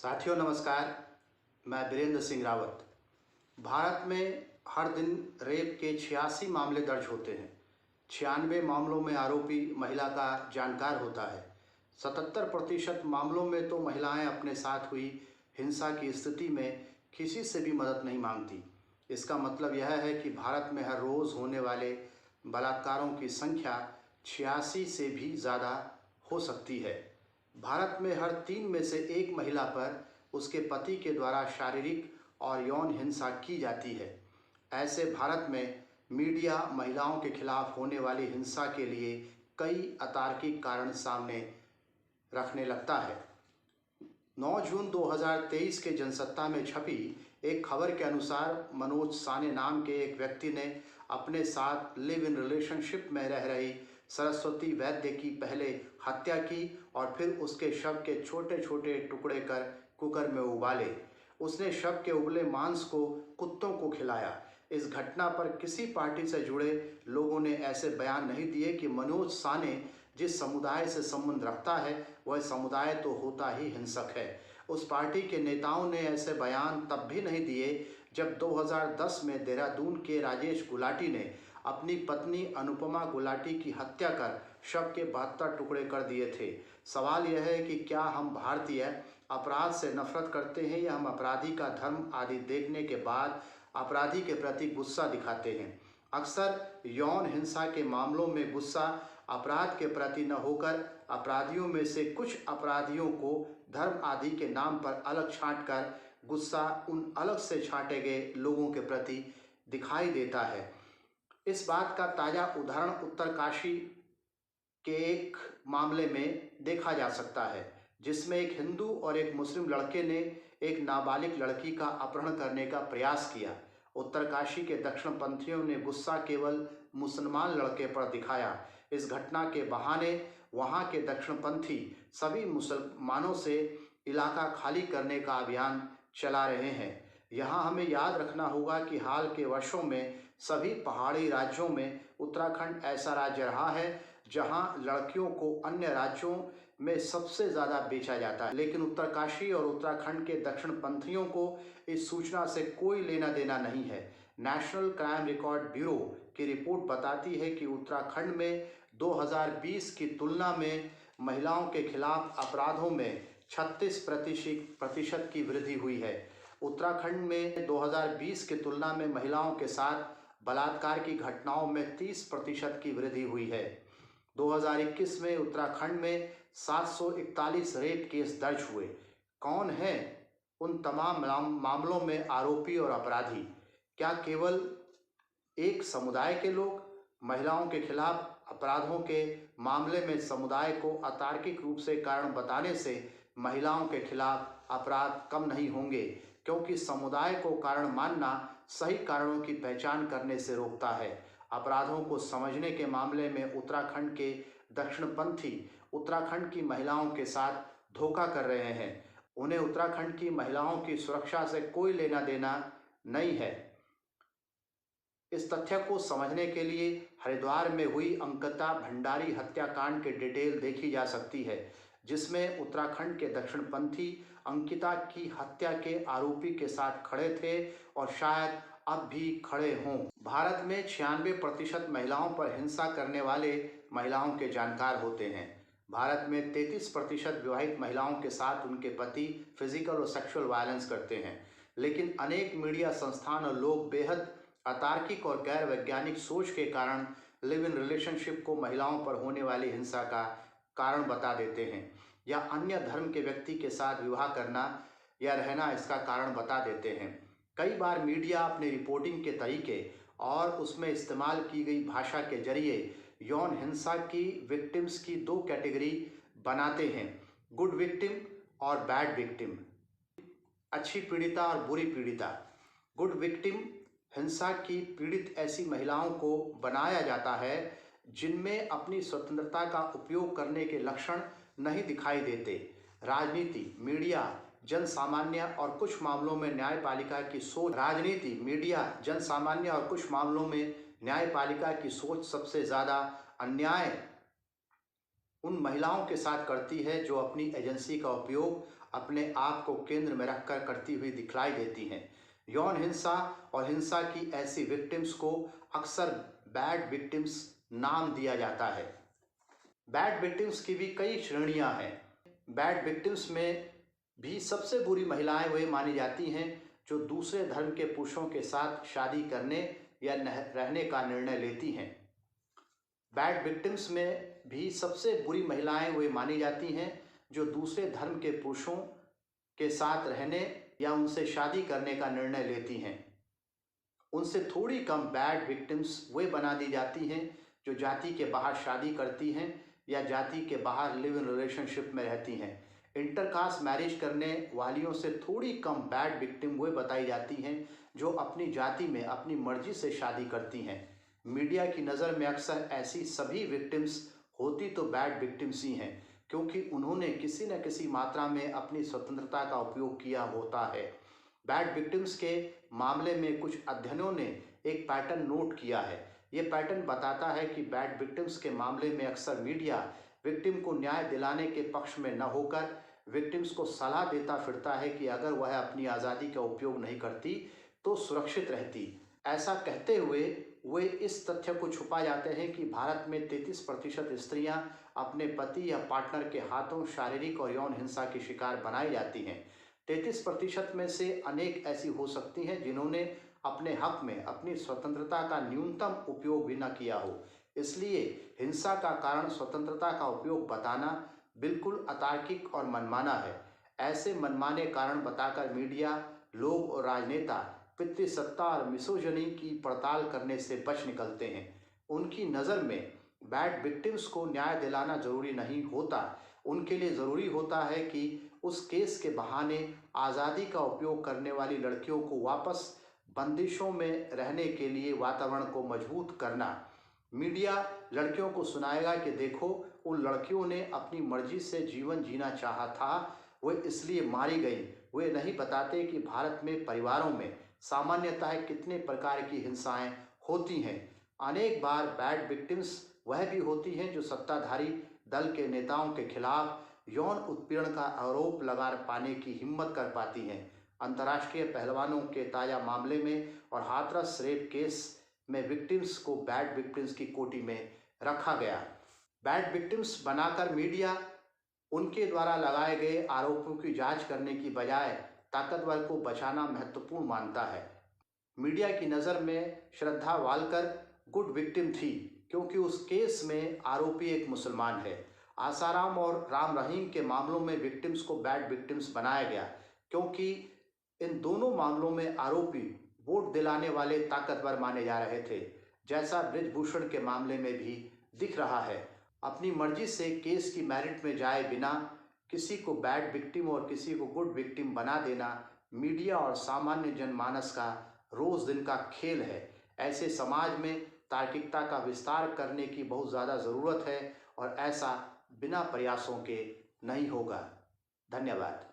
साथियों नमस्कार। मैं वीरेंद्र सिंह रावत। भारत में हर दिन रेप के 86 मामले दर्ज होते हैं। 96 मामलों में आरोपी महिला का जानकार होता है। 77% मामलों में तो महिलाएं अपने साथ हुई हिंसा की स्थिति में किसी से भी मदद नहीं मांगती। इसका मतलब यह है कि भारत में हर रोज़ होने वाले बलात्कारों की संख्या 86 से भी ज़्यादा हो सकती है। भारत में हर 3 में से 1 महिला पर उसके पति के द्वारा शारीरिक और यौन हिंसा की जाती है। ऐसे भारत में मीडिया महिलाओं के खिलाफ होने वाली हिंसा के लिए कई अतार्किक कारण सामने रखने लगता है। 9 जून 2023 के जनसत्ता में छपी एक खबर के अनुसार मनोज साने नाम के एक व्यक्ति ने अपने साथ लिव इन रिलेशनशिप में रह रही सरस्वती वैद्य की पहले हत्या की और फिर उसके शव के छोटे छोटे टुकड़े कर कुकर में उबाले। उसने शव के उबले मांस को कुत्तों को खिलाया। इस घटना पर किसी पार्टी से जुड़े लोगों ने ऐसे बयान नहीं दिए कि मनोज साने जिस समुदाय से संबंध रखता है वह समुदाय तो होता ही हिंसक है। उस पार्टी के नेताओं ने ऐसे बयान तब भी नहीं दिए जब 2010 में देहरादून के राजेश गुलाटी ने अपनी पत्नी अनुपमा गुलाटी की हत्या कर शव के 72 टुकड़े कर दिए थे। सवाल यह है कि क्या हम भारतीय अपराध से नफरत करते हैं या हम अपराधी का धर्म आदि देखने के बाद अपराधी के प्रति गुस्सा दिखाते हैं। अक्सर यौन हिंसा के मामलों में गुस्सा अपराध के प्रति न होकर अपराधियों में से कुछ अपराधियों को धर्म आदि के नाम पर अलग छांट कर गुस्सा उन अलग से छांटे गए लोगों के प्रति दिखाई देता है। इस बात का ताज़ा उदाहरण उत्तरकाशी के एक मामले में देखा जा सकता है, जिसमें एक हिंदू और एक मुस्लिम लड़के ने एक नाबालिग लड़की का अपहरण करने का प्रयास किया। उत्तरकाशी के दक्षिणपंथियों ने गुस्सा केवल मुसलमान लड़के पर दिखाया। इस घटना के बहाने वहां के दक्षिणपंथी सभी मुसलमानों से इलाका खाली करने का अभियान चला रहे हैं। यहाँ हमें याद रखना होगा कि हाल के वर्षों में सभी पहाड़ी राज्यों में उत्तराखंड ऐसा राज्य रहा है जहाँ लड़कियों को अन्य राज्यों में सबसे ज़्यादा बेचा जाता है। लेकिन उत्तरकाशी और उत्तराखंड के दक्षिणपंथियों को इस सूचना से कोई लेना देना नहीं है। नेशनल क्राइम रिकॉर्ड ब्यूरो की रिपोर्ट बताती है कि उत्तराखंड में 2020 की तुलना में महिलाओं के खिलाफ अपराधों में 36% की वृद्धि हुई है। उत्तराखंड में 2020 की तुलना में महिलाओं के साथ बलात्कार की घटनाओं में 30% की वृद्धि हुई है। 2021 में उत्तराखंड में 741 रेप केस दर्ज हुए। कौन है उन तमाम मामलों में आरोपी और अपराधी? क्या केवल एक समुदाय के लोग? महिलाओं के खिलाफ अपराधों के मामले में समुदाय को अतार्किक रूप से कारण बताने से महिलाओं के खिलाफ अपराध कम नहीं होंगे, क्योंकि समुदाय को कारण मानना सही कारणों की पहचान करने से रोकता है। अपराधों को समझने के मामले में उत्तराखंड के दक्षिणपंथी उत्तराखंड की महिलाओं के साथ धोखा कर रहे हैं। उन्हें उत्तराखंड की महिलाओं की सुरक्षा से कोई लेना देना नहीं है। इस तथ्य को समझने के लिए हरिद्वार में हुई अंकिता भंडारी हत्याकांड के डिटेल देखी जा सकती है, जिसमें उत्तराखंड के दक्षिणपंथी अंकिता की हत्या के आरोपी के साथ खड़े थे और शायद अब भी खड़े हों। भारत में 96% महिलाओं पर हिंसा करने वाले महिलाओं के जानकार होते हैं। भारत में 33% विवाहित महिलाओं के साथ उनके पति फिजिकल और सेक्सुअल वायलेंस करते हैं। लेकिन अनेक मीडिया संस्थान और लोग बेहद अतार्किक और गैर वैज्ञानिक सोच के कारण लिव इन रिलेशनशिप को महिलाओं पर होने वाली हिंसा का कारण बता देते हैं, या अन्य धर्म के व्यक्ति के साथ विवाह करना या रहना इसका कारण बता देते हैं। कई बार मीडिया अपनी रिपोर्टिंग के तरीके और उसमें इस्तेमाल की गई भाषा के जरिए यौन हिंसा की विक्टिम्स की 2 कैटेगरी बनाते हैं, गुड विक्टिम और बैड विक्टिम, अच्छी पीड़िता और बुरी पीड़िता। गुड विक्टिम हिंसा की पीड़ित ऐसी महिलाओं को बनाया जाता है जिनमें अपनी स्वतंत्रता का उपयोग करने के लक्षण नहीं दिखाई देते। राजनीति, मीडिया, जन सामान्य और कुछ मामलों में न्यायपालिका की सोच सबसे ज़्यादा अन्याय उन महिलाओं के साथ करती है जो अपनी एजेंसी का उपयोग अपने आप को केंद्र में रखकर करती हुई दिखलाई देती हैं। यौन हिंसा और हिंसा की ऐसी विक्टिम्स को अक्सर बैड विक्टिम्स नाम दिया जाता है। बैड विक्टिम्स की भी कई श्रेणियां हैं। बैड विक्टिम्स में भी सबसे बुरी महिलाएं वे मानी जाती हैं जो दूसरे धर्म के पुरुषों के साथ शादी करने या रहने का निर्णय लेती हैं। बैड विक्टिम्स में भी सबसे बुरी महिलाएं वे मानी जाती हैं जो दूसरे धर्म के पुरुषों के साथ रहने या उनसे शादी करने का निर्णय लेती हैं। उनसे थोड़ी कम बैड विक्टिम्स वे बना दी जाती हैं जो जाति के बाहर शादी करती हैं या जाति के बाहर लिव इन रिलेशनशिप में रहती हैं। इंटरकास्ट मैरिज करने वालियों से थोड़ी कम बैड विक्टिम वे बताई जाती हैं जो अपनी जाति में अपनी मर्जी से शादी करती हैं। मीडिया की नज़र में अक्सर ऐसी सभी विक्टिम्स होती तो बैड विक्टिम्स ही हैं, क्योंकि उन्होंने किसी न किसी मात्रा में अपनी स्वतंत्रता का उपयोग किया होता है। बैड विक्टिम्स के मामले में कुछ अध्ययनों ने एक पैटर्न नोट किया है। ये पैटर्न बताता है कि बैड विक्टिम्स के मामले में अक्सर मीडिया विक्टिम को न्याय दिलाने के पक्ष में न होकर विक्टिम्स को सलाह देता फिरता है कि अगर वह अपनी आज़ादी का उपयोग नहीं करती तो सुरक्षित रहती। ऐसा कहते हुए वे इस तथ्य को छुपा जाते हैं कि भारत में 33% स्त्रियां अपने पति या पार्टनर के हाथों शारीरिक और यौन हिंसा की शिकार बनाई जाती हैं। 33% में से अनेक ऐसी हो सकती हैं जिन्होंने अपने हक में अपनी स्वतंत्रता का न्यूनतम उपयोग भी न किया हो। इसलिए हिंसा का कारण स्वतंत्रता का उपयोग बताना बिल्कुल अतार्किक और मनमाना है। ऐसे मनमाने कारण बताकर मीडिया, लोग और राजनेता पितृसत्ता और मिसोजनी की पड़ताल करने से बच निकलते हैं। उनकी नज़र में बैड विक्टिम्स को न्याय दिलाना जरूरी नहीं होता। उनके लिए ज़रूरी होता है कि उस केस के बहाने आज़ादी का उपयोग करने वाली लड़कियों को वापस बंदिशों में रहने के लिए वातावरण को मजबूत करना। मीडिया लड़कियों को सुनाएगा कि देखो, उन लड़कियों ने अपनी मर्जी से जीवन जीना चाहा था, वे इसलिए मारी गई। वे नहीं बताते कि भारत में परिवारों में सामान्यतः कितने प्रकार की हिंसाएं होती हैं। अनेक बार बैड विक्टिम्स वह भी होती हैं जो सत्ताधारी दल के नेताओं के खिलाफ यौन उत्पीड़न का आरोप लगा पाने की हिम्मत कर पाती हैं। अंतर्राष्ट्रीय पहलवानों के ताज़ा मामले में और हाथरस रेप केस में विक्टिम्स को बैड विक्टिम्स की कोटि में रखा गया। बैड विक्टिम्स बनाकर मीडिया उनके द्वारा लगाए गए आरोपों की जांच करने की बजाय ताकतवर को बचाना महत्वपूर्ण मानता है। मीडिया की नज़र में श्रद्धा वालकर गुड विक्टिम थी क्योंकि उस केस में आरोपी एक मुसलमान है। आसाराम और राम रहीम के मामलों में विक्टिम्स को बैड विक्टिम्स बनाया गया क्योंकि इन दोनों मामलों में आरोपी वोट दिलाने वाले ताकतवर माने जा रहे थे, जैसा बृजभूषण के मामले में भी दिख रहा है। अपनी मर्जी से केस की मेरिट में जाए बिना किसी को बैड विक्टिम और किसी को गुड विक्टिम बना देना मीडिया और सामान्य जनमानस का रोज दिन का खेल है। ऐसे समाज में तार्किकता का विस्तार करने की बहुत ज़्यादा ज़रूरत है और ऐसा बिना प्रयासों के नहीं होगा। धन्यवाद।